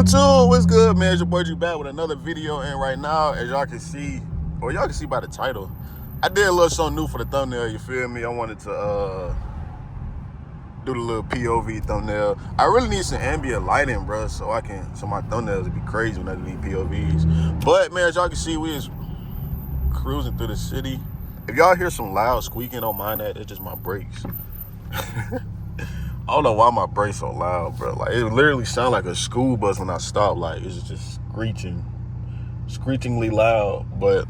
YouTube, what's good, man? It's your boy G back with another video, and right now, as y'all can see, or y'all can see by the title, I did a little something new for the thumbnail, you feel me? I wanted to do the little POV thumbnail. I really need some ambient lighting, bro, so my thumbnails would be crazy when I do these POVs. But man, as y'all can see, we is cruising through the city. If y'all hear some loud squeaking, don't mind that, it's just my brakes. I don't know why my brakes so loud, bro. Like, it literally sounds like a school bus when I stop. Like, it's just screechingly loud. But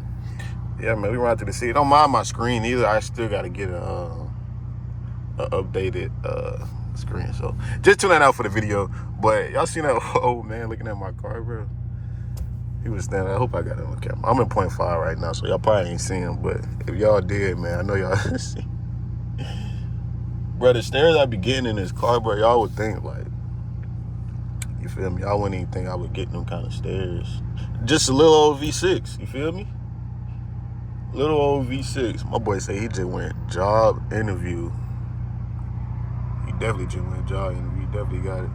yeah, man, we ride through the city. Don't mind my screen either. I still got to get a updated screen. So just tune that out for the video. But y'all seen that old man looking at my car, bro? He was standing. I hope I got it on camera. I'm in 0.5 right now, so y'all probably ain't seen him. But if y'all did, man, I know y'all see. Bro, the stairs I be getting in this car, bro, y'all would think, like, you feel me? Y'all wouldn't even think I would get them kind of stairs. Just a little old V6, you feel me? Little old V6. My boy say he just went job interview. He definitely just went job interview. He definitely got it.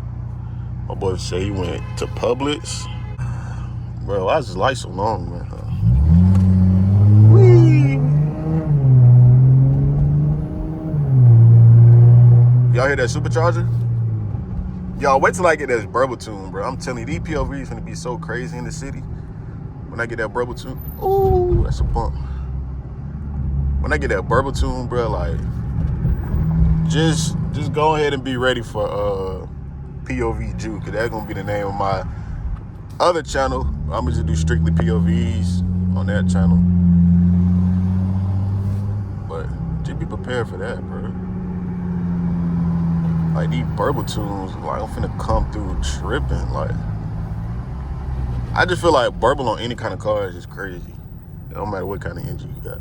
My boy say he went to Publix. Bro, why is this light so long, man? Y'all hear that supercharger? Y'all wait till I get that burble tune, bro. I'm telling you, these POVs gonna be so crazy in the city. When I get that burble tune, ooh, that's a bump. When I get that burble tune, bro, like, just go ahead and be ready for POV Juke, cause that's gonna be the name of my other channel. I'm gonna just do strictly POVs on that channel. But just be prepared for that, bro. Like, these burble tunes, like, I'm finna come through tripping. Like, I just feel like burble on any kind of car is just crazy. It don't matter what kind of engine you got.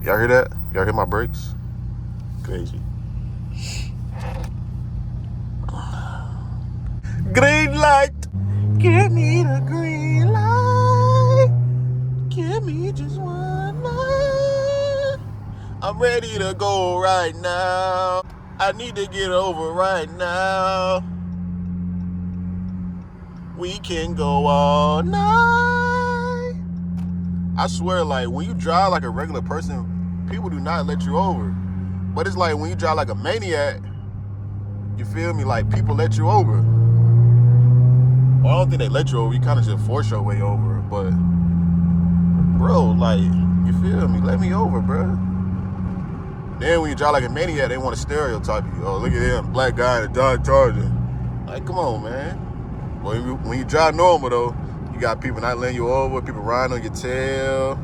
Y'all hear that? Y'all hear my brakes? Crazy. Green light. Give me the green light. Give me just one night. I'm ready to go right now. I need to get over right now. We can go all night. I swear, like, when you drive like a regular person, people do not let you over. But it's like when you drive like a maniac, you feel me? Like, people let you over. Well, I don't think they let you over. You kind of just force your way over. But bro, like, you feel me? Let me over, bro. Then when you drive like a maniac, they want to stereotype you. Oh, look at him, black guy in a Dodge Charger. Like, come on, man. When you drive normal, though, you got people not letting you over, people riding on your tail,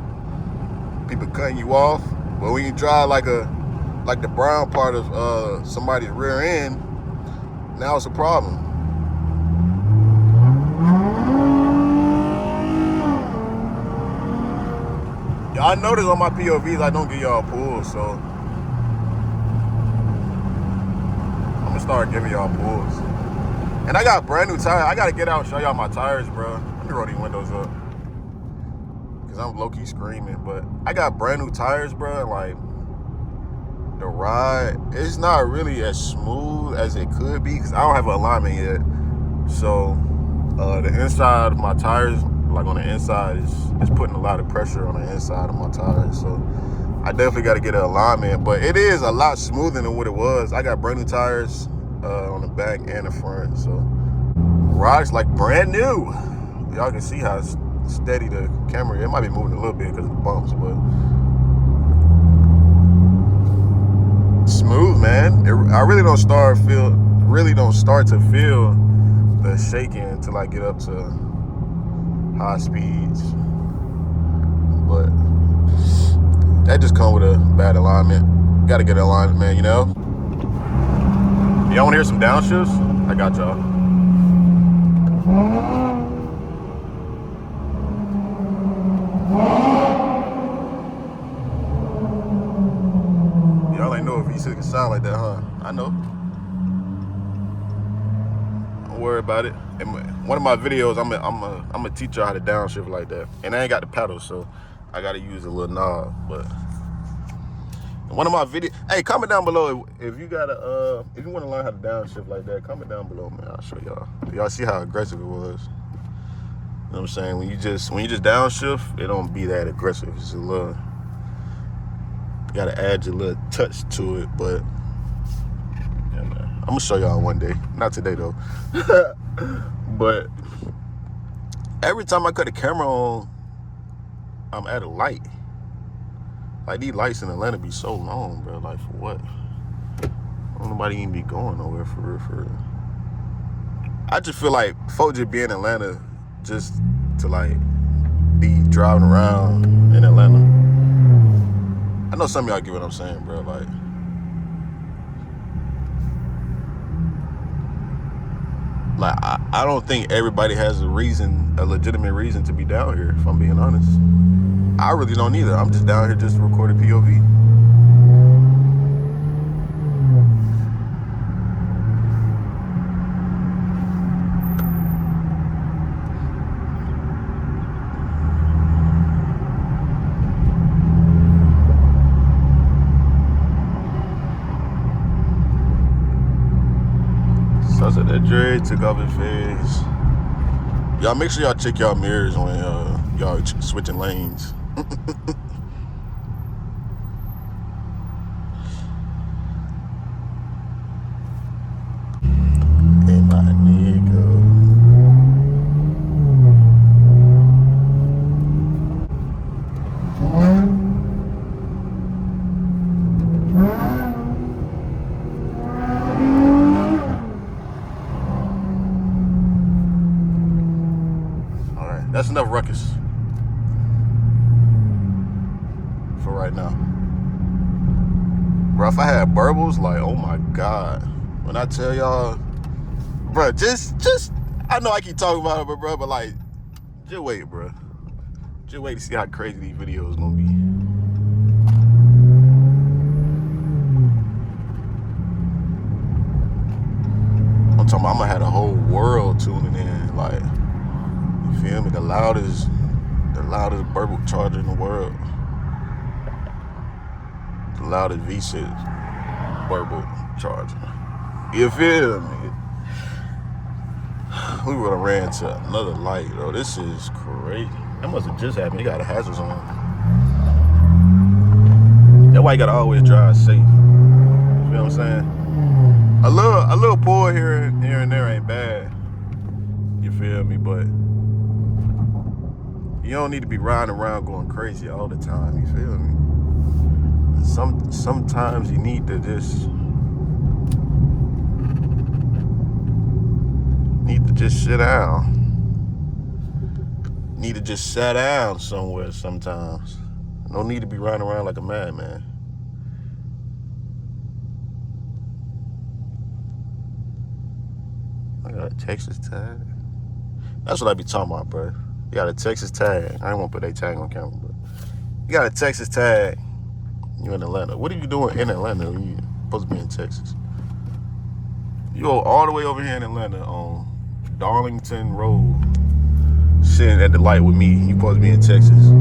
people cutting you off. But when you drive like the brown part of somebody's rear end, now it's a problem. Y'all notice on my POVs, I don't give y'all pulls, so I'm gonna start giving y'all pulls. And I got brand new tires. I gotta get out and show y'all my tires, bro. Let me roll these windows up, cause I'm low-key screaming. But I got brand new tires, bro. Like, the ride, it's not really as smooth as it could be, cause I don't have an alignment yet. So the inside of my tires, like on the inside, is putting a lot of pressure on the inside of my tires. So I definitely got to get an alignment, but it is a lot smoother than what it was. I got brand new tires on the back and the front, so ride's like brand new. Y'all can see how steady the camera. It might be moving a little bit because of the bumps, but smooth, man. I really don't start to feel the shaking until I get up to high speeds. But that just comes with a bad alignment. Gotta get an alignment, man, you know? Y'all wanna hear some downshifts? I got y'all. Y'all ain't know if V6 can sound like that, huh? I know. Don't worry about it. In one of my videos, I'm gonna teach y'all how to downshift like that. And I ain't got the pedal, so I gotta use a little knob. But One of my videos. Hey, comment down below if you got if you want to learn how to downshift like that. Comment down below, man. I'll show y'all. Y'all see how aggressive it was. You know what I'm saying? When you just downshift, it don't be that aggressive. It's a little. You gotta add your little touch to it, but yeah, man. I'm gonna show y'all one day. Not today though. But every time I cut the camera on, I'm at a light. Like, these lights in Atlanta be so long, bro. Like, for what? Don't nobody even be going nowhere for real, for real. I just feel like folks just be in Atlanta just to, like, be driving around in Atlanta. I know some of y'all get what I'm saying, bro. Like I don't think everybody has a legitimate reason to be down here, if I'm being honest. I really don't either. I'm just down here just to record a POV. So that Dre took off his face. Y'all make sure y'all check y'all mirrors when y'all switching lanes. Hey, my nigga. All right, that's enough ruckus for right now. Bro, if I had burbles, like, oh my God. When I tell y'all, bro, just, I know I keep talking about it, bro, but like, just wait, bro. Just wait to see how crazy these videos gonna be. I'm talking about I'm gonna have the whole world tuning in, like, you feel me? The loudest burble charger in the world. The loudest V6 burble charger. You feel me? We would have ran to another light, though. This is crazy. That must have just happened. You got a hazards on. That's why you gotta always drive safe. You feel what I'm saying? A little pull here and there ain't bad. You feel me? But you don't need to be riding around going crazy all the time. You feel me? Sometimes you need to just sit down. Need to just sit down somewhere sometimes. No need to be riding around like a madman. I got a Texas tag. That's what I be talking about, bro. You got a Texas tag. I ain't want to put that tag on camera, but you got a Texas tag. You in Atlanta. What are you doing in Atlanta when you supposed to be in Texas? You go all the way over here in Atlanta on Darlington Road, sitting at the light with me. You supposed to be in Texas.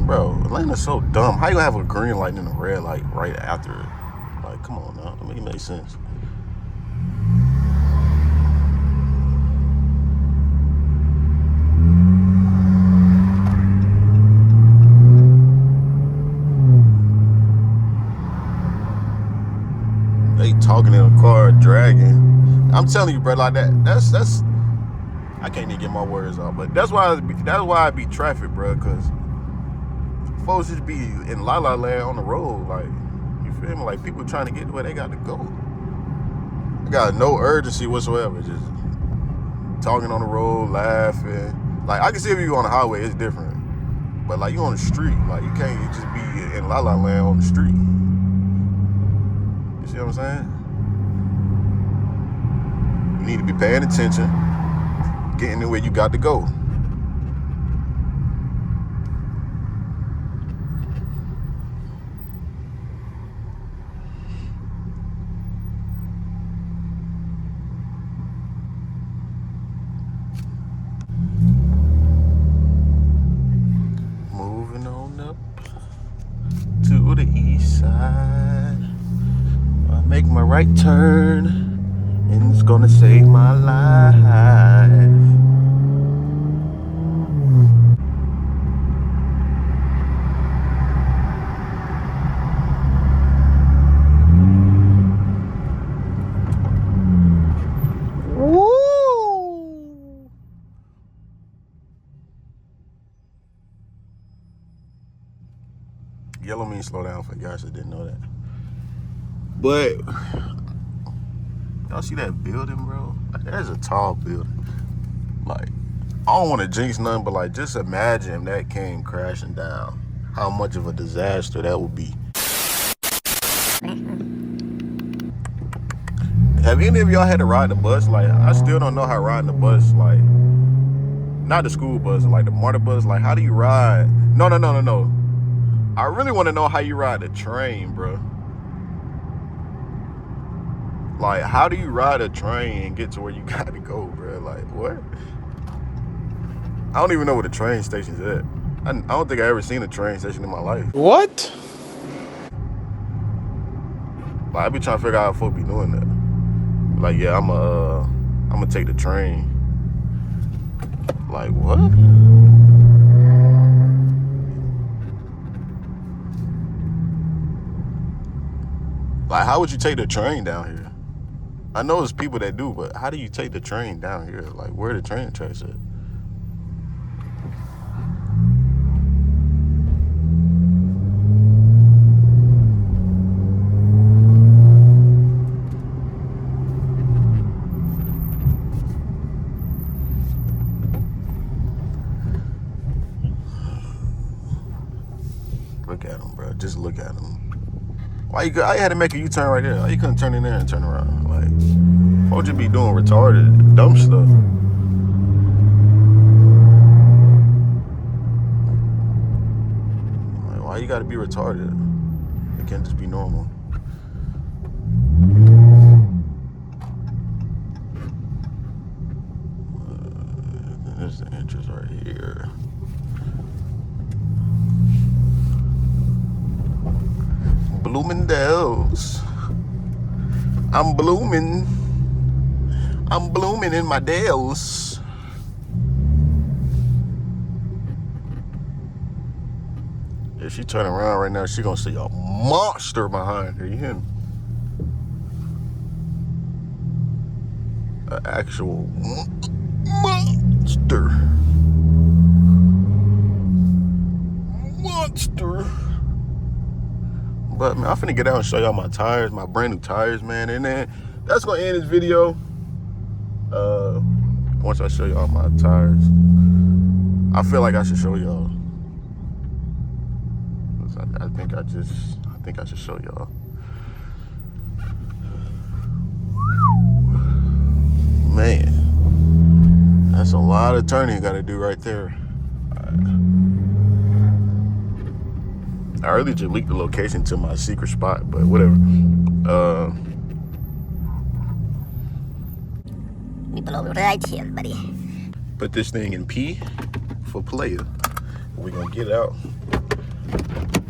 Bro, Atlanta's so dumb. How you gonna have a green light and a red light right after it? Like, come on now. That make it make sense. They talking in a car, dragging. I'm telling you, bro, like that's I can't even get my words out, but that's why I be traffic, bro, because folks just be in La La Land on the road, like, you feel me? Like, people trying to get to where they got to go. got no urgency whatsoever. Just talking on the road, laughing. Like, I can see if you on the highway, it's different. But like, you on the street, like, you can't just be in La La Land on the street. You see what I'm saying? You need to be paying attention, getting to where you got to go. Moving on up to the east side. I make my right turn, and it's gonna save my life. Woo! Yellow means slow down for you guys that didn't know that. But y'all see that building, bro? Like, that's a tall building. Like, I don't want to jinx nothing, but like, just imagine if that came crashing down. How much of a disaster that would be. Have any of y'all had to ride the bus? Like, I still don't know how riding the bus, like, not the school bus, like the MARTA bus. Like, how do you ride? No. I really want to know how you ride the train, bro. Like, how do you ride a train and get to where you got to go, bro? Like, what? I don't even know where the train station's at. I don't think I ever seen a train station in my life. What? Like, I be trying to figure out how folk be doing that. Like, yeah, I'm gonna take the train. Like, what? Like, how would you take the train down here? I know there's people that do, but how do you take the train down here? Like, where the train tracks at? Look at him, bro. Just look at him. Why you had to make a U-turn right there? Why you couldn't turn in there and turn around? Like, what would you be doing retarded, dumb stuff? Like, why you gotta be retarded? It can't just be normal. There's the entrance right here. Bloomingdale's. I'm blooming in my Dales. If she turn around right now, she gonna see a monster behind her. You hear me? An actual monster. But man, I'm finna get out and show y'all my tires, my brand new tires, man. And then that's gonna end this video. Once I show y'all my tires, I feel like I should show y'all. I think I should show y'all. Man, that's a lot of turning you gotta do right there. I really just leaked the location to my secret spot, but whatever. Put this thing in P for player. We're gonna get out.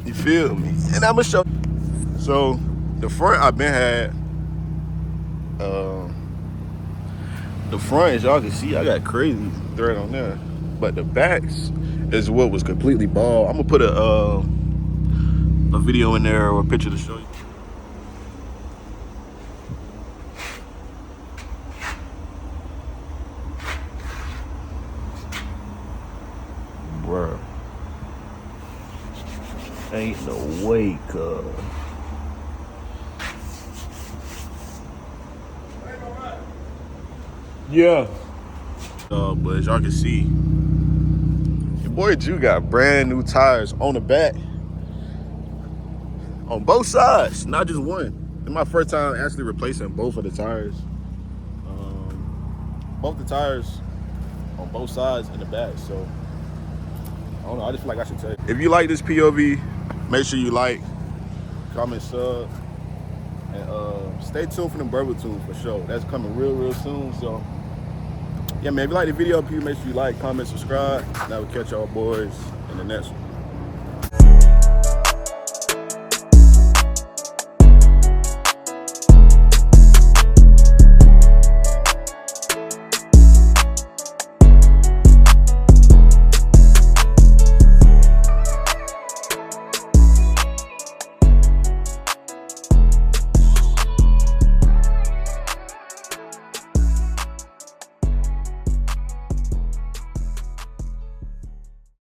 You feel me? And I'm gonna show. So the front I've been had. The front, as y'all can see, I got crazy thread on there. But the backs is what was completely bald. I'm gonna put a video in there or a picture to show you. Bruh. Ain't no way, cuz. Yeah. But as y'all can see, your boy Jew got brand new tires on the back. On both sides, not just one. It's my first time actually replacing both of the tires. Both the tires on both sides in the back. So, I don't know, I just feel like I should tell you. If you like this POV, make sure you like, comment, sub, and stay tuned for them Burble tunes for sure. That's coming real soon. So, yeah, man, if you like the video, please make sure you like, comment, subscribe. And I will catch y'all boys in the next one.